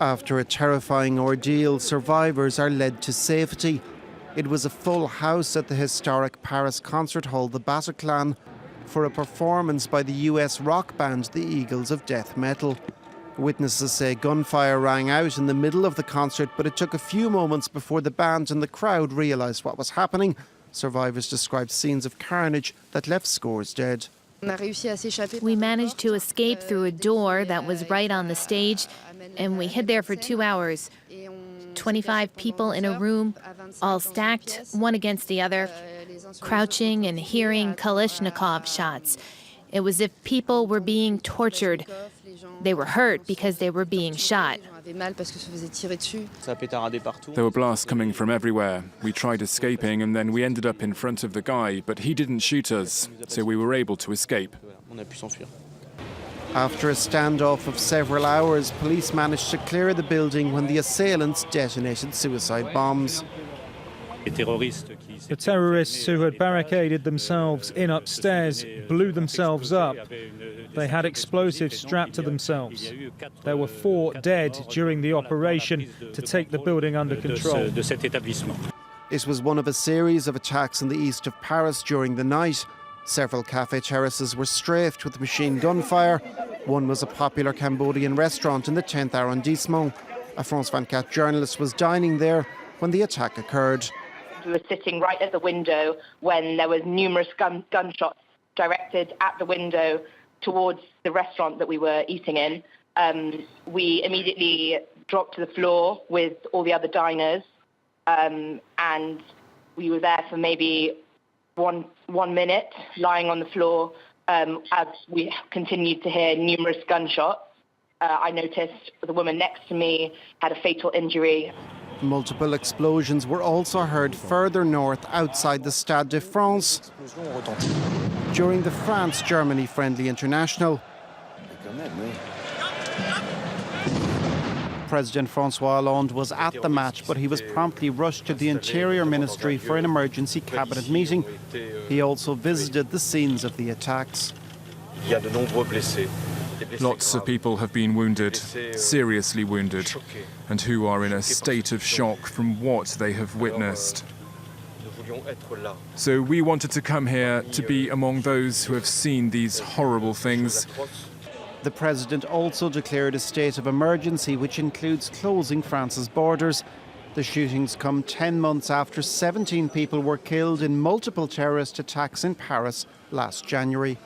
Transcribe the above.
After a terrifying ordeal, survivors are led to safety. It was a full house at the historic Paris concert hall, the Bataclan, for a performance by the US rock band, the Eagles of Death Metal. Witnesses say gunfire rang out in the middle of the concert, but it took a few moments before the band and the crowd realised what was happening. Survivors described scenes of carnage that left scores dead. We managed to escape through a door that was right on the stage, and we hid there for 2 hours. 25 people in a room, all stacked, one against the other, crouching and hearing Kalashnikov shots. It was as if people were being tortured. They were hurt because they were being shot. There were blasts coming from everywhere. We tried escaping and then we ended up in front of the guy, but he didn't shoot us, so we were able to escape. After a standoff of several hours, police managed to clear the building when the assailants detonated suicide bombs. The terrorists who had barricaded themselves in upstairs blew themselves up. They had explosives strapped to themselves. There were 4 dead during the operation to take the building under control. It was one of a series of attacks in the east of Paris during the night. Several café terraces were strafed with machine gun fire. One was a popular Cambodian restaurant in the 10th arrondissement. A France 24 journalist was dining there when the attack occurred. We were sitting right at the window when there was numerous gunshots directed at the window towards the restaurant that we were eating in. We immediately dropped to the floor with all the other diners, and we were there for maybe one minute, lying on the floor as we continued to hear numerous gunshots. I noticed the woman next to me had a fatal injury. Multiple explosions were also heard further north outside the Stade de France during the France-Germany friendly international. President François Hollande was at the match, but he was promptly rushed to the Interior Ministry for an emergency cabinet meeting. He also visited the scenes of the attacks. Lots of people have been wounded, seriously wounded, and who are in a state of shock from what they have witnessed. So we wanted to come here to be among those who have seen these horrible things. The president also declared a state of emergency, which includes closing France's borders. The shootings come 10 months after 17 people were killed in multiple terrorist attacks in Paris last January.